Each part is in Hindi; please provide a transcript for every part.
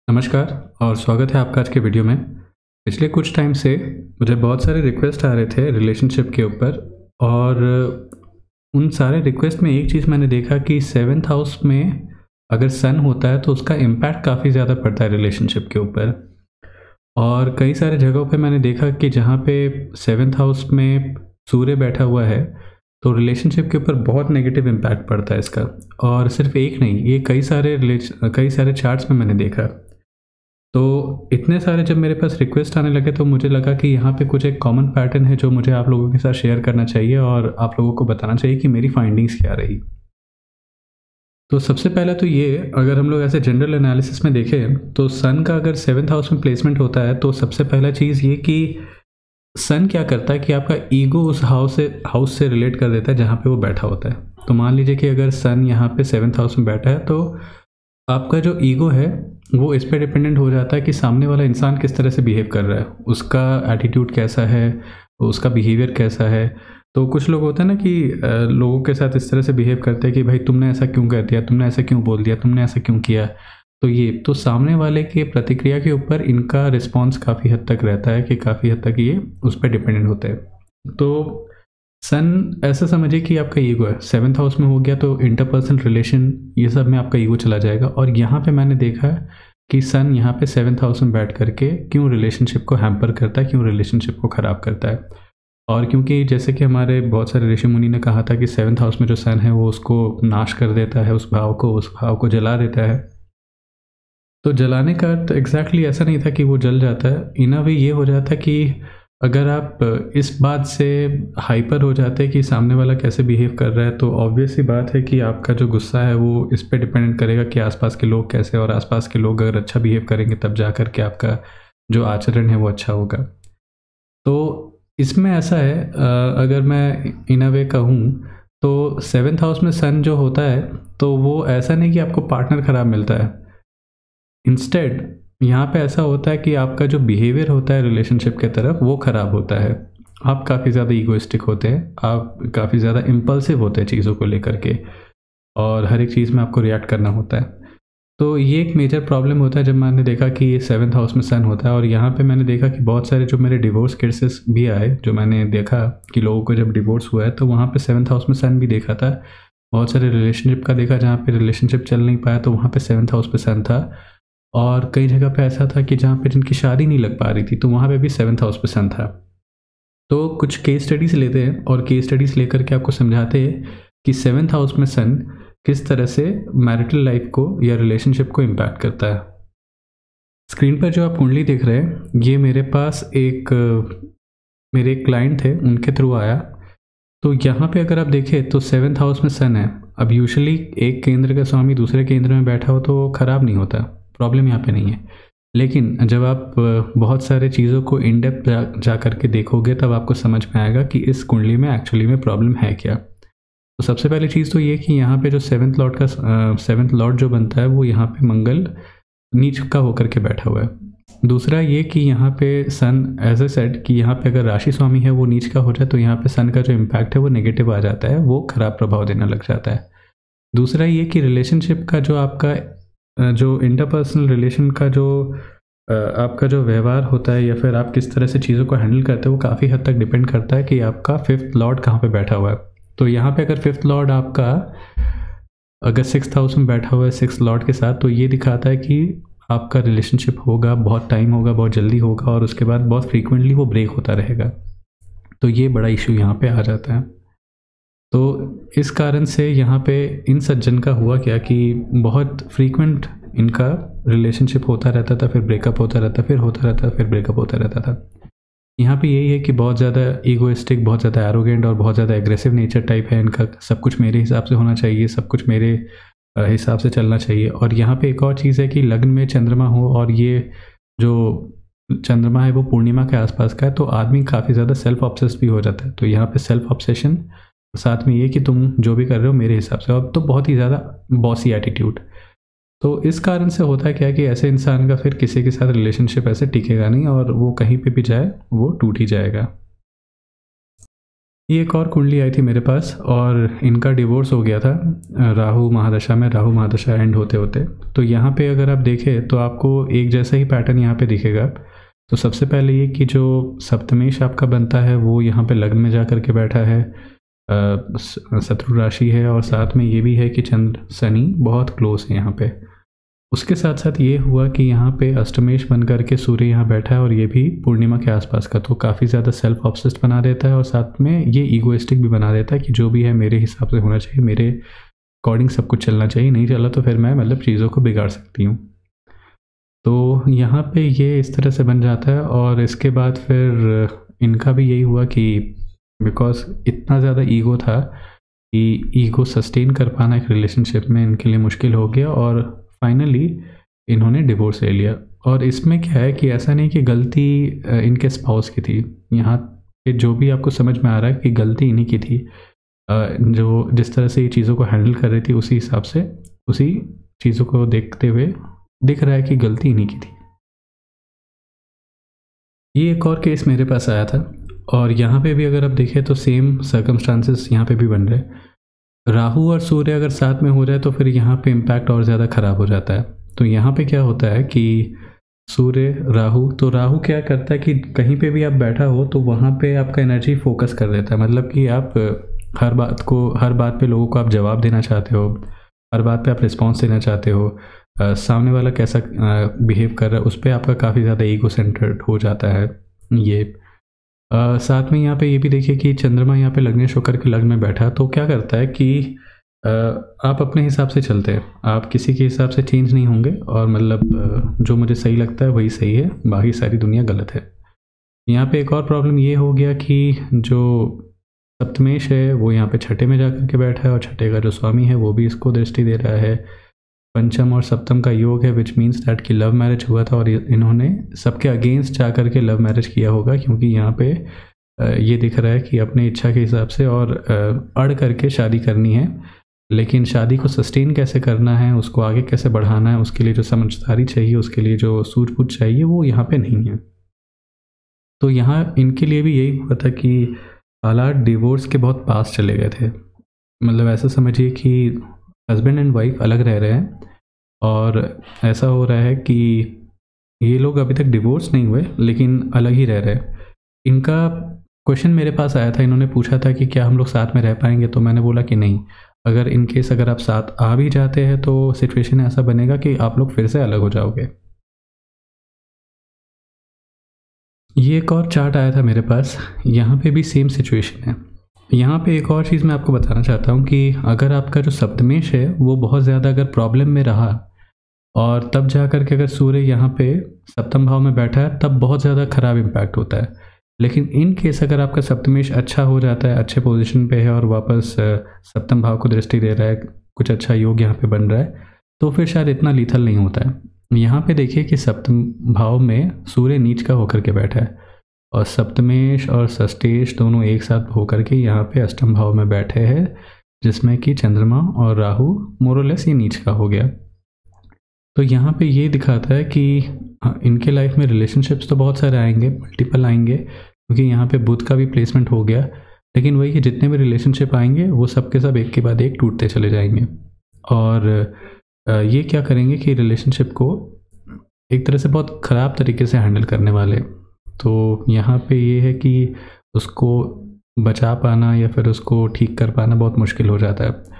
नमस्कार और स्वागत है आपका आज के वीडियो में। पिछले कुछ टाइम से मुझे बहुत सारे रिक्वेस्ट आ रहे थे रिलेशनशिप के ऊपर और उन सारे रिक्वेस्ट में एक चीज़ मैंने देखा कि सेवन्थ हाउस में अगर सन होता है तो उसका इम्पैक्ट काफ़ी ज़्यादा पड़ता है रिलेशनशिप के ऊपर। और कई सारे जगहों पे मैंने देखा कि जहाँ पे सेवन्थ हाउस में सूर्य बैठा हुआ है तो रिलेशनशिप के ऊपर बहुत नेगेटिव इम्पैक्ट पड़ता है इसका। और सिर्फ एक नहीं, ये कई सारे चार्ट्स में मैंने देखा। तो इतने सारे जब मेरे पास रिक्वेस्ट आने लगे तो मुझे लगा कि यहाँ पे कुछ एक कॉमन पैटर्न है जो मुझे आप लोगों के साथ शेयर करना चाहिए और आप लोगों को बताना चाहिए कि मेरी फाइंडिंग्स क्या रही। तो सबसे पहला तो ये, अगर हम लोग ऐसे जनरल एनालिसिस में देखें तो सन का अगर सेवन्थ हाउस में प्लेसमेंट होता है तो सबसे पहला चीज़ ये कि सन क्या करता है कि आपका ईगो उस हाउस से रिलेट कर देता है जहाँ पे वो बैठा होता है। तो मान लीजिए कि अगर सन यहाँ पे सेवन्थ हाउस में बैठा है तो आपका जो ईगो है वो इस पे डिपेंडेंट हो जाता है कि सामने वाला इंसान किस तरह से बिहेव कर रहा है, उसका एटीट्यूड कैसा है, उसका बिहेवियर कैसा है। तो कुछ लोग होते हैं ना कि लोगों के साथ इस तरह से बिहेव करते हैं कि भाई तुमने ऐसा क्यों कर दिया, तुमने ऐसा क्यों बोल दिया, तुमने ऐसा क्यों किया। तो ये तो सामने वाले के प्रतिक्रिया के ऊपर इनका रिस्पॉन्स काफ़ी हद तक रहता है कि काफ़ी हद तक ये उस पर डिपेंडेंट होते हैं। तो सन ऐसा समझिए कि आपका ईगो है, सेवन्थ हाउस में हो गया तो इंटरपर्सनल रिलेशन ये सब में आपका ईगो चला जाएगा। और यहाँ पे मैंने देखा कि सन यहाँ पे सेवन्थ हाउस में बैठ करके क्यों रिलेशनशिप को हैम्पर करता है, क्यों रिलेशनशिप को ख़राब करता है। और क्योंकि जैसे कि हमारे बहुत सारे ऋषि मुनि ने कहा था कि सेवन्थ हाउस में जो सन है वो उसको नाश कर देता है, उस भाव को जला देता है। तो जलाने का अर्थ एग्जैक्टली ऐसा नहीं था कि वो जल जाता है, इन अ वे ये हो जाता है कि अगर आप इस बात से हाइपर हो जाते हैं कि सामने वाला कैसे बिहेव कर रहा है तो ऑब्वियस सी बात है कि आपका जो गुस्सा है वो इस पे डिपेंड करेगा कि आसपास के लोग कैसे, और आसपास के लोग अगर अच्छा बिहेव करेंगे तब जा कर के आपका जो आचरण है वो अच्छा होगा। तो इसमें ऐसा है, अगर मैं इन अ वे कहूँ तो सेवन्थ हाउस में सन जो होता है तो वो ऐसा नहीं कि आपको पार्टनर ख़राब मिलता है। इंस्टेड यहाँ पे ऐसा होता है कि आपका जो बिहेवियर होता है रिलेशनशिप के तरफ वो ख़राब होता है। आप काफ़ी ज़्यादा ईगोइस्टिक होते हैं, आप काफ़ी ज़्यादा इम्पल्सिव होते हैं चीज़ों को लेकर के, और हर एक चीज़ में आपको रिएक्ट करना होता है। तो ये एक मेजर प्रॉब्लम होता है जब मैंने देखा कि ये सेवन्थ हाउस में सन होता है। और यहाँ पे मैंने देखा कि बहुत सारे जो मेरे डिवोर्स केसेस भी आए, जो मैंने देखा कि लोगों को जब डिवोर्स हुआ है तो वहाँ पे सेवन्थ हाउस में सन भी देखा था। बहुत सारे रिलेशनशिप का देखा जहाँ पे रिलेशनशिप चल नहीं पाया तो वहाँ पे सेवन्थ हाउस पे सन था। और कई जगह पे ऐसा था कि जहाँ पे जिनकी शादी नहीं लग पा रही थी तो वहाँ पे भी सेवन्थ हाउस पे सन था। तो कुछ केस स्टडीज़ लेते हैं और केस स्टडीज़ लेकर के आपको समझाते हैं कि सेवन्थ हाउस में सन किस तरह से मैरिटल लाइफ को या रिलेशनशिप को इम्पैक्ट करता है। स्क्रीन पर जो आप कुंडली देख रहे हैं ये मेरे पास मेरे एक क्लाइंट थे, उनके थ्रू आया। तो यहाँ पे अगर आप देखें तो सेवन्थ हाउस में सन है। अब यूजुअली एक केंद्र का स्वामी दूसरे केंद्र में बैठा हो तो ख़राब नहीं होता, प्रॉब्लम यहाँ पे नहीं है। लेकिन जब आप बहुत सारे चीज़ों को इन डेप्थ जा करके देखोगे तब आपको समझ में आएगा कि इस कुंडली में एक्चुअली में प्रॉब्लम है क्या। तो सबसे पहली चीज़ तो ये कि यहाँ पे जो सेवन्थ लॉर्ड जो बनता है वो यहाँ पे मंगल नीच का होकर के बैठा हुआ है। दूसरा ये कि यहाँ पे सन एज ए सेड कि यहाँ पे अगर राशि स्वामी है वो नीच का हो जाए तो यहाँ पे सन का जो इम्पैक्ट है वो नेगेटिव आ जाता है, वो ख़राब प्रभाव देने लग जाता है। दूसरा ये कि रिलेशनशिप का जो आपका जो इंटरपर्सनल रिलेशन का जो आपका जो व्यवहार होता है या फिर आप किस तरह से चीज़ों को हैंडल करते हो वो काफ़ी हद तक डिपेंड करता है कि आपका फिफ्थ लॉर्ड कहाँ पे बैठा हुआ है। तो यहाँ पे अगर फिफ्थ लॉर्ड आपका अगर सिक्स्थ हाउस में बैठा हुआ है सिक्स्थ लॉर्ड के साथ तो ये दिखाता है कि आपका रिलेशनशिप होगा, बहुत टाइम होगा, बहुत जल्दी होगा और उसके बाद बहुत फ्रीक्वेंटली वो ब्रेक होता रहेगा। तो ये बड़ा इशू यहाँ पे आ जाता है। तो इस कारण से यहाँ पे इन सज्जन का हुआ क्या कि बहुत फ्रीक्वेंट इनका रिलेशनशिप होता रहता था, फिर ब्रेकअप होता रहता, फिर होता रहता, फिर ब्रेकअप होता रहता था। यहाँ पे यही है कि बहुत ज़्यादा ईगोइस्टिक, बहुत ज़्यादा एरोगेंट और बहुत ज़्यादा एग्रेसिव नेचर टाइप है इनका। सब कुछ मेरे हिसाब से होना चाहिए, सब कुछ मेरे हिसाब से चलना चाहिए। और यहाँ पे एक और चीज़ है कि लग्न में चंद्रमा हो और ये जो चंद्रमा है वो पूर्णिमा के आसपास का है तो आदमी काफ़ी ज़्यादा सेल्फ ऑब्सेस्ड भी हो जाता है। तो यहाँ पे सेल्फ ऑब्सेशन साथ में ये कि तुम जो भी कर रहे हो मेरे हिसाब से, और तो बहुत ही ज़्यादा बॉसी एटीट्यूड। तो इस कारण से होता है क्या कि ऐसे इंसान का फिर किसी के साथ रिलेशनशिप ऐसे टिकेगा नहीं और वो कहीं पे भी जाए वो टूट ही जाएगा। ये एक और कुंडली आई थी मेरे पास और इनका डिवोर्स हो गया था राहु महादशा में, राहु महादशा एंड होते होते। तो यहाँ पे अगर आप देखें तो आपको एक जैसा ही पैटर्न यहाँ पे दिखेगा। तो सबसे पहले ये कि जो सप्तमेश आपका बनता है वो यहाँ पे लग्न में जा कर के बैठा है, शत्रु राशि है, और साथ में ये भी है कि चंद्र शनि बहुत क्लोज है यहाँ पे। उसके साथ साथ ये हुआ कि यहाँ पे अष्टमेश बन करके सूर्य यहाँ बैठा है और ये भी पूर्णिमा के आसपास का, तो काफ़ी ज़्यादा सेल्फ ऑब्सेस्ड बना देता है और साथ में ये ईगोइस्टिक भी बना देता है कि जो भी है मेरे हिसाब से होना चाहिए, मेरे अकॉर्डिंग सब कुछ चलना चाहिए, नहीं चला तो फिर मैं मतलब चीज़ों को बिगाड़ सकती हूँ। तो यहाँ पे ये इस तरह से बन जाता है। और इसके बाद फिर इनका भी यही हुआ कि बिकॉज इतना ज़्यादा ईगो था कि ईगो सस्टेन कर पाना एक रिलेशनशिप में इनके लिए मुश्किल हो गया और फाइनली इन्होंने डिवोर्स ले लिया। और इसमें क्या है कि ऐसा नहीं कि गलती इनके स्पाउस की थी, यहाँ पे जो भी आपको समझ में आ रहा है कि गलती इन्हीं की थी। जो जिस तरह से ये चीज़ों को हैंडल कर रही थी उसी हिसाब से, उसी चीज़ों को देखते हुए दिख रहा है कि गलती इन्हीं की थी। ये एक और केस मेरे पास आया था और यहाँ पे भी अगर आप देखें तो सेम सर्कमस्टांसेस यहाँ पे भी बन रहे हैं। राहु और सूर्य अगर साथ में हो जाए तो फिर यहाँ पे इम्पैक्ट और ज़्यादा ख़राब हो जाता है। तो यहाँ पे क्या होता है कि सूर्य राहु, तो राहु क्या करता है कि कहीं पे भी आप बैठा हो तो वहाँ पे आपका एनर्जी फोकस कर देता है। मतलब कि आप हर बात पे लोगों को आप जवाब देना चाहते हो, हर बात पे आप रिस्पॉन्स देना चाहते हो, सामने वाला कैसा बिहेव कर रहा है उस पर आपका काफ़ी ज़्यादा ईगो सेंटर्ड हो जाता है ये। साथ में यहाँ पे ये भी देखिए कि चंद्रमा यहाँ पे लग्नेश होकर के लग्न में बैठा, तो क्या करता है कि आप अपने हिसाब से चलते हैं, आप किसी के हिसाब से चेंज नहीं होंगे और मतलब जो मुझे सही लगता है वही सही है, बाकी सारी दुनिया गलत है। यहाँ पे एक और प्रॉब्लम ये हो गया कि जो सप्तमेश है वो यहाँ पे छठे में जा कर के बैठा है और छठे का जो स्वामी है वो भी इसको दृष्टि दे रहा है। पंचम और सप्तम का योग है, विच मीन्स दैट कि लव मैरिज हुआ था और इन्होंने सबके अगेंस्ट जा कर के लव मैरिज किया होगा, क्योंकि यहाँ पे ये दिख रहा है कि अपने इच्छा के हिसाब से और अड़ करके शादी करनी है, लेकिन शादी को सस्टेन कैसे करना है, उसको आगे कैसे बढ़ाना है, उसके लिए जो समझदारी चाहिए, उसके लिए जो सूझबूझ चाहिए वो यहाँ पे नहीं है। तो यहाँ इनके लिए भी यही हुआ था कि हालात डिवोर्स के बहुत पास चले गए थे। मतलब ऐसा समझिए कि हस्बैंड एंड वाइफ अलग रह रहे हैं और ऐसा हो रहा है कि ये लोग अभी तक डिवोर्स नहीं हुए लेकिन अलग ही रह रहे हैं। इनका क्वेश्चन मेरे पास आया था, इन्होंने पूछा था कि क्या हम लोग साथ में रह पाएंगे, तो मैंने बोला कि नहीं, अगर इन केस अगर आप साथ आ भी जाते हैं तो सिचुएशन ऐसा बनेगा कि आप लोग फिर से अलग हो जाओगे। ये एक और चार्ट आया था मेरे पास, यहाँ पे भी सेम सिचुएशन है। यहाँ पे एक और चीज़ मैं आपको बताना चाहता हूँ कि अगर आपका जो सप्तमेश है वो बहुत ज़्यादा अगर प्रॉब्लम में रहा और तब जा कर के अगर सूर्य यहाँ पे सप्तम भाव में बैठा है तब बहुत ज़्यादा ख़राब इम्पैक्ट होता है। लेकिन इन केस अगर आपका सप्तमेश अच्छा हो जाता है, अच्छे पोजीशन पे है और वापस सप्तम भाव को दृष्टि दे रहा है, कुछ अच्छा योग यहाँ पे बन रहा है, तो फिर शायद इतना लीथल नहीं होता है। यहाँ पे देखिए कि सप्तम भाव में सूर्य नीच का होकर के बैठा है और सप्तमेश और षष्टेश दोनों एक साथ होकर के यहाँ पे अष्टम भाव में बैठे हैं, जिसमें कि चंद्रमा और राहु मोरलेस ये नीच का हो गया। तो यहाँ पे ये दिखाता है कि इनके लाइफ में रिलेशनशिप्स तो बहुत सारे आएंगे, मल्टीपल आएंगे, क्योंकि यहाँ पे बुध का भी प्लेसमेंट हो गया, लेकिन वही कि जितने भी रिलेशनशिप आएंगे वो सब के सब एक के बाद एक टूटते चले जाएंगे। और ये क्या करेंगे कि रिलेशनशिप को एक तरह से बहुत ख़राब तरीके से हैंडल करने वाले। तो यहाँ पे ये है कि उसको बचा पाना या फिर उसको ठीक कर पाना बहुत मुश्किल हो जाता है।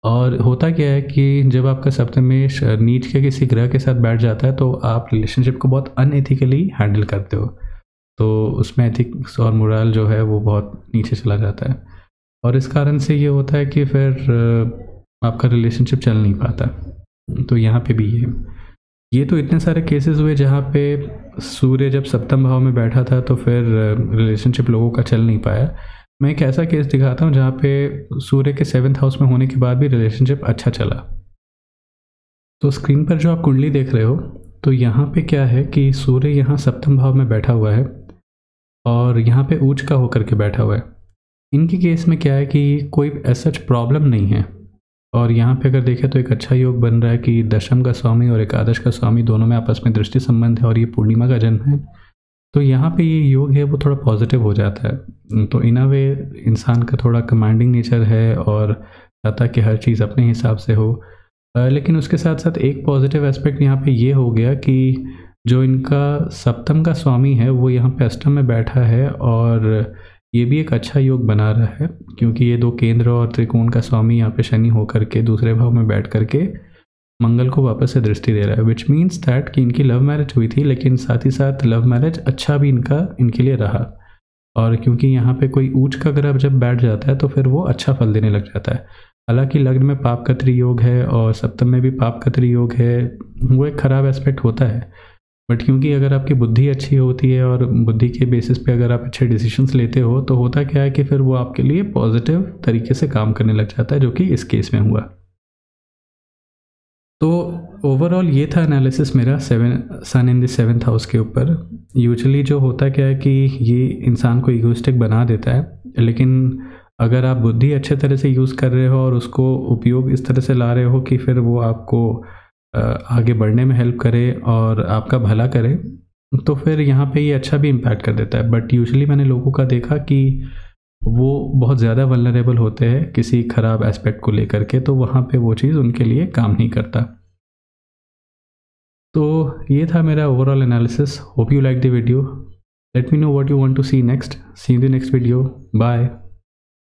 और होता क्या है कि जब आपका सप्तमेश नीच के किसी ग्रह के साथ बैठ जाता है तो आप रिलेशनशिप को बहुत अनएथिकली हैंडल करते हो, तो उसमें एथिक्स और मोरल जो है वो बहुत नीचे चला जाता है और इस कारण से ये होता है कि फिर आपका रिलेशनशिप चल नहीं पाता। तो यहाँ पे भी ये तो इतने सारे केसेस हुए जहाँ पे सूर्य जब सप्तम भाव में बैठा था तो फिर रिलेशनशिप लोगों का चल नहीं पाया। मैं एक ऐसा केस दिखाता हूँ जहाँ पे सूर्य के 7th हाउस में होने के बाद भी रिलेशनशिप अच्छा चला। तो स्क्रीन पर जो आप कुंडली देख रहे हो तो यहाँ पे क्या है कि सूर्य यहाँ सप्तम भाव में बैठा हुआ है और यहाँ पे उच्च का होकर के बैठा हुआ है। इनके केस में क्या है कि कोई ऐसा प्रॉब्लम नहीं है और यहाँ पे अगर देखें तो एक अच्छा योग बन रहा है कि दशम का स्वामी और एकादश का स्वामी दोनों में आपस में दृष्टि संबंध है और ये पूर्णिमा का जन्म है। तो यहाँ पे ये योग है वो थोड़ा पॉजिटिव हो जाता है। तो इन अ वे इंसान का थोड़ा कमांडिंग नेचर है और चाहता कि हर चीज़ अपने हिसाब से हो। लेकिन उसके साथ साथ एक पॉजिटिव एस्पेक्ट यहाँ पे ये हो गया कि जो इनका सप्तम का स्वामी है वो यहाँ पे अष्टम में बैठा है, और ये भी एक अच्छा योग बना रहा है क्योंकि ये दो केंद्र और त्रिकोण का स्वामी यहाँ पे शनि होकर के दूसरे भाव में बैठ करके मंगल को वापस से दृष्टि दे रहा है, विच मीन्स दैट कि इनकी लव मैरिज हुई थी, लेकिन साथ ही साथ लव मैरिज अच्छा भी इनके लिए रहा। और क्योंकि यहाँ पे कोई ऊंच का ग्रह जब बैठ जाता है तो फिर वो अच्छा फल देने लग जाता है। हालांकि लग्न में पाप कत्री योग है और सप्तम में भी पाप कत्री योग है, वो एक खराब एस्पेक्ट होता है। बट क्योंकि अगर आपकी बुद्धि अच्छी होती है और बुद्धि के बेसिस पे अगर आप अच्छे डिसीजंस लेते हो तो होता क्या है कि फिर वो आपके लिए पॉजिटिव तरीके से काम करने लग जाता है, जो कि इस केस में हुआ। तो ओवरऑल ये था एनालिसिस मेरा सन इन द 7th हाउस के ऊपर। यूजुअली जो होता क्या है कि ये इंसान को इगोइस्टिक बना देता है, लेकिन अगर आप बुद्धि अच्छे तरह से यूज़ कर रहे हो और उसको उपयोग इस तरह से ला रहे हो कि फिर वो आपको आगे बढ़ने में हेल्प करे और आपका भला करे, तो फिर यहाँ पे ये अच्छा भी इम्पैक्ट कर देता है। बट यूजुअली मैंने लोगों का देखा कि वो बहुत ज़्यादा वल्नरेबल होते हैं किसी ख़राब एस्पेक्ट को लेकर के, तो वहाँ पे वो चीज़ उनके लिए काम नहीं करता। तो ये था मेरा overall analysis. Hope you like the video. Let me know what you want to see next. See you in the next video. Bye.